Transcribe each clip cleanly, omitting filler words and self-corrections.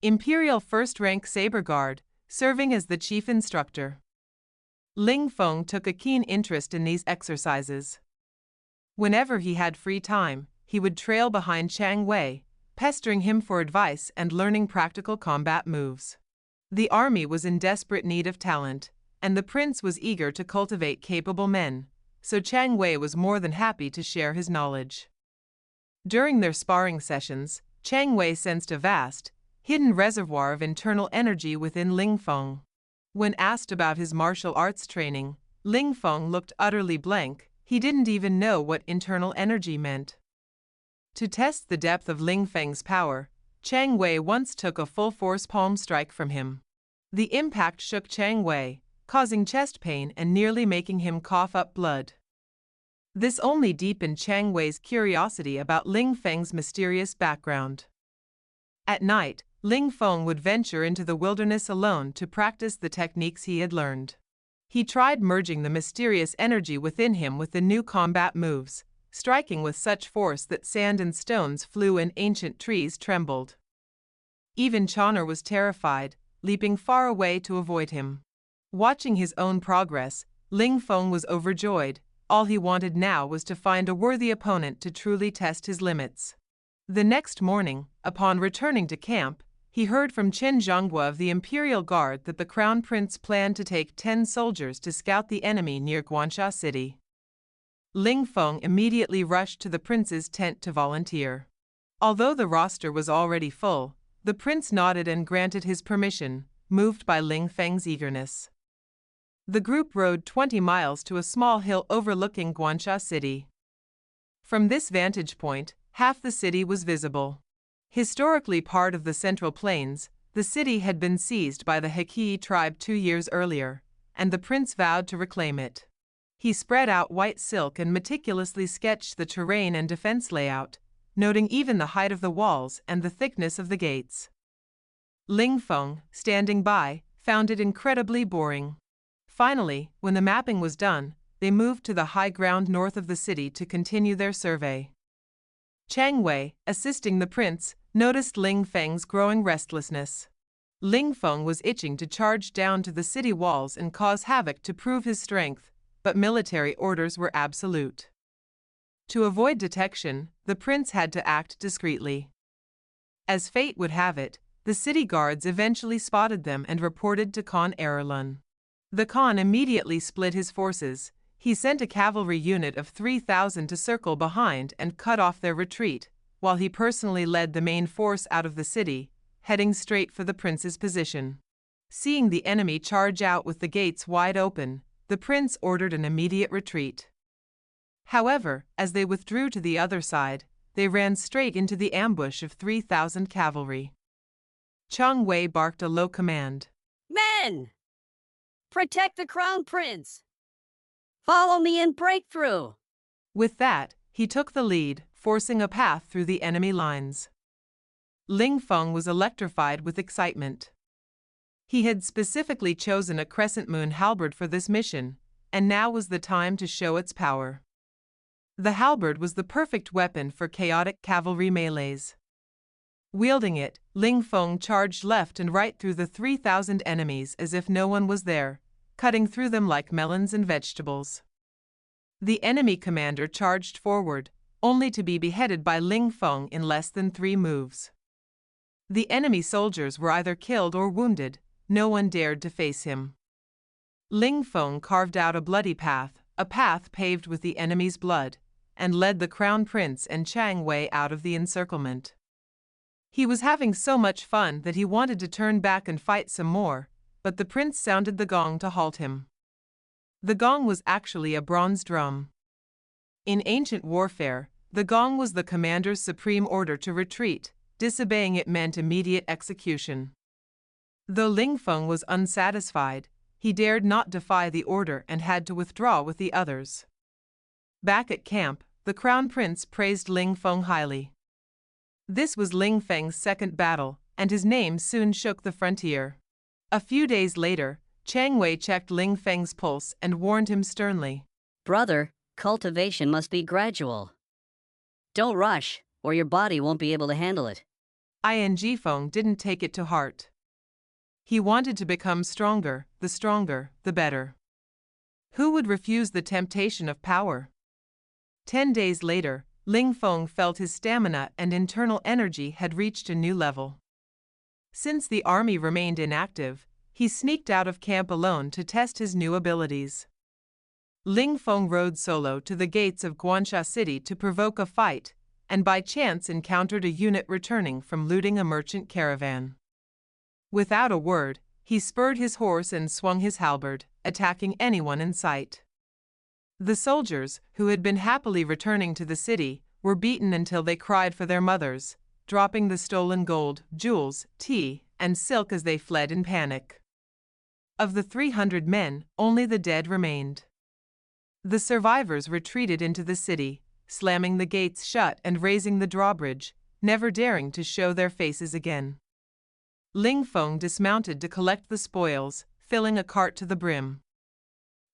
Imperial first-rank saber guard, serving as the chief instructor. Ling Feng took a keen interest in these exercises. Whenever he had free time, he would trail behind Chang Wei, pestering him for advice and learning practical combat moves. The army was in desperate need of talent, and the prince was eager to cultivate capable men, so Chang Wei was more than happy to share his knowledge. During their sparring sessions, Chang Wei sensed a vast, hidden reservoir of internal energy within Ling Feng. When asked about his martial arts training, Ling Feng looked utterly blank. He didn't even know what internal energy meant. To test the depth of Ling Feng's power, Chang Wei once took a full-force palm strike from him. The impact shook Chang Wei, causing chest pain and nearly making him cough up blood. This only deepened Chang Wei's curiosity about Ling Feng's mysterious background. At night, Ling Feng would venture into the wilderness alone to practice the techniques he had learned. He tried merging the mysterious energy within him with the new combat moves, striking with such force that sand and stones flew and ancient trees trembled. Even Chon'er was terrified, leaping far away to avoid him. Watching his own progress, Ling Feng was overjoyed. All he wanted now was to find a worthy opponent to truly test his limits. The next morning, upon returning to camp, he heard from Chen Zhonghua of the Imperial Guard that the Crown Prince planned to take 10 soldiers to scout the enemy near Xianxia city. Ling Feng immediately rushed to the prince's tent to volunteer. Although the roster was already full, the prince nodded and granted his permission, moved by Ling Feng's eagerness. The group rode 20 miles to a small hill overlooking Xianxia city. From this vantage point, half the city was visible. Historically part of the Central Plains, the city had been seized by the Hakki tribe 2 years earlier, and the prince vowed to reclaim it. He spread out white silk and meticulously sketched the terrain and defense layout, noting even the height of the walls and the thickness of the gates. Ling Feng, standing by, found it incredibly boring. Finally, when the mapping was done, they moved to the high ground north of the city to continue their survey. Chang Wei, assisting the prince, noticed Ling Feng's growing restlessness. Ling Feng was itching to charge down to the city walls and cause havoc to prove his strength, but military orders were absolute. To avoid detection, the prince had to act discreetly. As fate would have it, the city guards eventually spotted them and reported to Khan Erlun. The Khan immediately split his forces. He sent a cavalry unit of 3,000 to circle behind and cut off their retreat, while he personally led the main force out of the city, heading straight for the prince's position. Seeing the enemy charge out with the gates wide open, the prince ordered an immediate retreat. However, as they withdrew to the other side, they ran straight into the ambush of 3,000 cavalry. Chang Wei barked a low command. Men! Protect the crown prince! Follow me and break through! With that, he took the lead, forcing a path through the enemy lines. Ling Feng was electrified with excitement. He had specifically chosen a Crescent Halberd for this mission, and now was the time to show its power. The halberd was the perfect weapon for chaotic cavalry melees. Wielding it, Ling Feng charged left and right through the 3,000 enemies as if no one was there, cutting through them like melons and vegetables. The enemy commander charged forward, only to be beheaded by Ling Feng in less than 3 moves. The enemy soldiers were either killed or wounded. No one dared to face him. Ling Feng carved out a bloody path, a path paved with the enemy's blood, and led the crown prince and Chang Wei out of the encirclement. He was having so much fun that he wanted to turn back and fight some more, but the prince sounded the gong to halt him. The gong was actually a bronze drum. In ancient warfare, the gong was the commander's supreme order to retreat. Disobeying it meant immediate execution. Though Ling Feng was unsatisfied, he dared not defy the order and had to withdraw with the others. Back at camp, the crown prince praised Ling Feng highly. This was Ling Feng's second battle, and his name soon shook the frontier. A few days later, Chang Wei checked Ling Feng's pulse and warned him sternly. Brother, cultivation must be gradual. Don't rush, or your body won't be able to handle it. Ing Feng didn't take it to heart. He wanted to become stronger, the better. Who would refuse the temptation of power? 10 days later, Ling Feng felt his stamina and internal energy had reached a new level. Since the army remained inactive, he sneaked out of camp alone to test his new abilities. Ling Feng rode solo to the gates of Xianxia city to provoke a fight, and by chance encountered a unit returning from looting a merchant caravan. Without a word, he spurred his horse and swung his halberd, attacking anyone in sight. The soldiers, who had been happily returning to the city, were beaten until they cried for their mothers, dropping the stolen gold, jewels, tea, and silk as they fled in panic. Of the 300 men, only the dead remained. The survivors retreated into the city, slamming the gates shut and raising the drawbridge, never daring to show their faces again. Ling Feng dismounted to collect the spoils, filling a cart to the brim.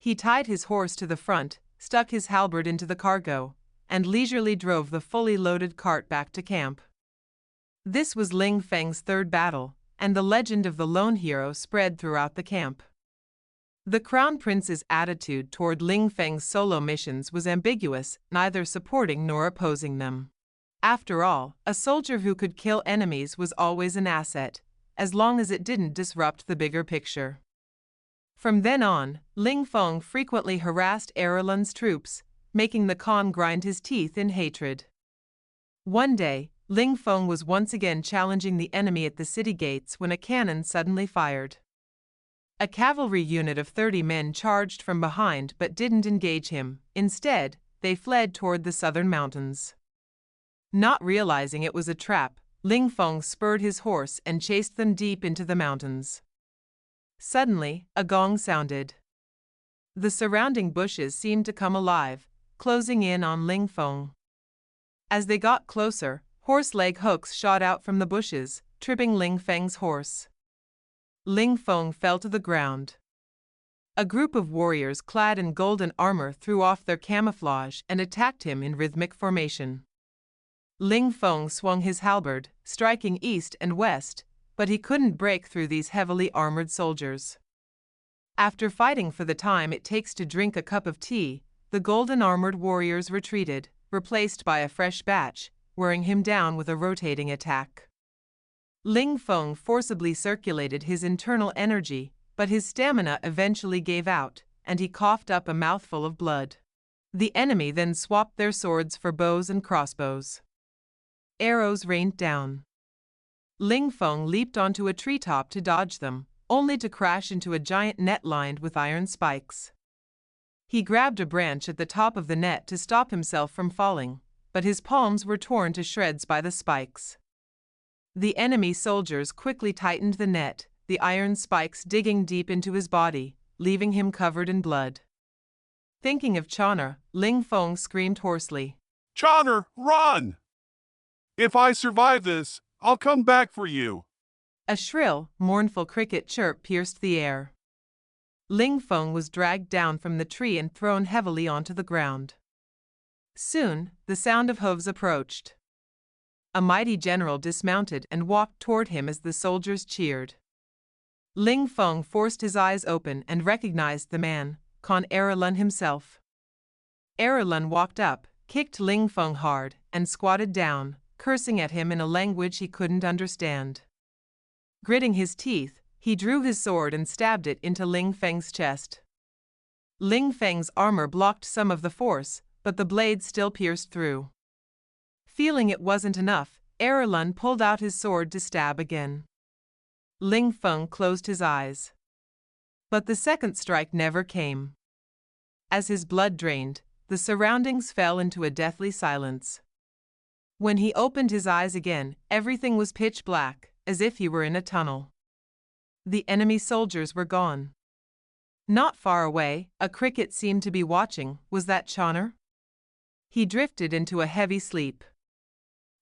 He tied his horse to the front, stuck his halberd into the cargo, and leisurely drove the fully loaded cart back to camp. This was Ling Feng's third battle, and the legend of the lone hero spread throughout the camp. The Crown Prince's attitude toward Ling Feng's solo missions was ambiguous, neither supporting nor opposing them. After all, a soldier who could kill enemies was always an asset, as long as it didn't disrupt the bigger picture. From then on, Ling Feng frequently harassed Erlun's troops, making the Khan grind his teeth in hatred. One day, Ling Feng was once again challenging the enemy at the city gates when a cannon suddenly fired. A cavalry unit of 30 men charged from behind but didn't engage him. Instead, they fled toward the southern mountains. Not realizing it was a trap, Ling Feng spurred his horse and chased them deep into the mountains. Suddenly, a gong sounded. The surrounding bushes seemed to come alive, closing in on Ling Feng. As they got closer, horse leg hooks shot out from the bushes, tripping Ling Feng's horse. Ling Feng fell to the ground. A group of warriors clad in golden armor threw off their camouflage and attacked him in rhythmic formation. Ling Feng swung his halberd, striking east and west, but he couldn't break through these heavily armored soldiers. After fighting for the time it takes to drink a cup of tea, the golden-armored warriors retreated, replaced by a fresh batch, wearing him down with a rotating attack. Ling Feng forcibly circulated his internal energy, but his stamina eventually gave out, and he coughed up a mouthful of blood. The enemy then swapped their swords for bows and crossbows. Arrows rained down. Ling Feng leaped onto a treetop to dodge them, only to crash into a giant net lined with iron spikes. He grabbed a branch at the top of the net to stop himself from falling, but his palms were torn to shreds by the spikes. The enemy soldiers quickly tightened the net, the iron spikes digging deep into his body, leaving him covered in blood. Thinking of Chana, Ling Feng screamed hoarsely, "Chana, run! If I survive this, I'll come back for you." A shrill, mournful cricket chirp pierced the air. Ling Feng was dragged down from the tree and thrown heavily onto the ground. Soon, the sound of hooves approached. A mighty general dismounted and walked toward him as the soldiers cheered. Ling Feng forced his eyes open and recognized the man, Khan Erlun himself. Erlun walked up, kicked Ling Feng hard, and squatted down, cursing at him in a language he couldn't understand. Gritting his teeth, he drew his sword and stabbed it into Ling Feng's chest. Ling Feng's armor blocked some of the force, but the blade still pierced through. Feeling it wasn't enough, Erlun pulled out his sword to stab again. Ling Feng closed his eyes. But the second strike never came. As his blood drained, the surroundings fell into a deathly silence. When he opened his eyes again, everything was pitch black, as if he were in a tunnel. The enemy soldiers were gone. Not far away, a cricket seemed to be watching. Was that Chana? He drifted into a heavy sleep.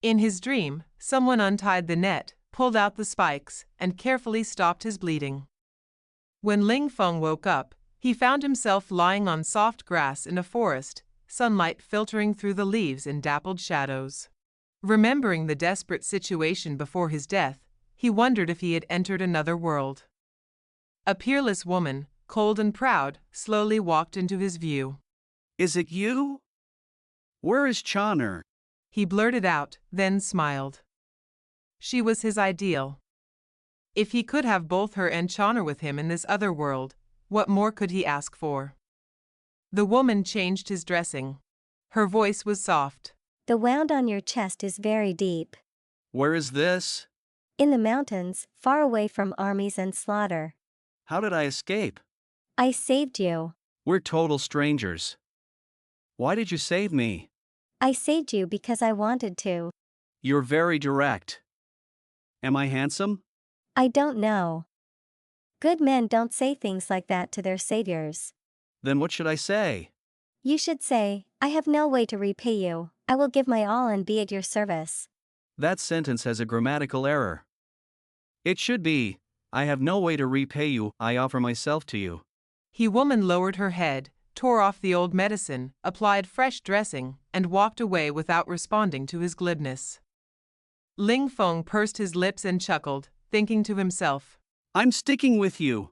In his dream, someone untied the net, pulled out the spikes, and carefully stopped his bleeding. When Ling Feng woke up, he found himself lying on soft grass in a forest, sunlight filtering through the leaves in dappled shadows. Remembering the desperate situation before his death, he wondered if he had entered another world. A peerless woman, cold and proud, slowly walked into his view. Is it you? Where is Chonner? He blurted out, then smiled. She was his ideal. If he could have both her and Chonner with him in this other world, what more could he ask for? The woman changed his dressing. Her voice was soft. The wound on your chest is very deep. Where is this? In the mountains, far away from armies and slaughter. How did I escape? I saved you. We're total strangers. Why did you save me? I saved you because I wanted to. You're very direct. Am I handsome? I don't know. Good men don't say things like that to their saviors. Then what should I say? You should say, I have no way to repay you. I will give my all and be at your service. That sentence has a grammatical error. It should be, I have no way to repay you, I offer myself to you. The woman lowered her head, tore off the old medicine, applied fresh dressing, and walked away without responding to his glibness. Ling Feng pursed his lips and chuckled, thinking to himself, I'm sticking with you.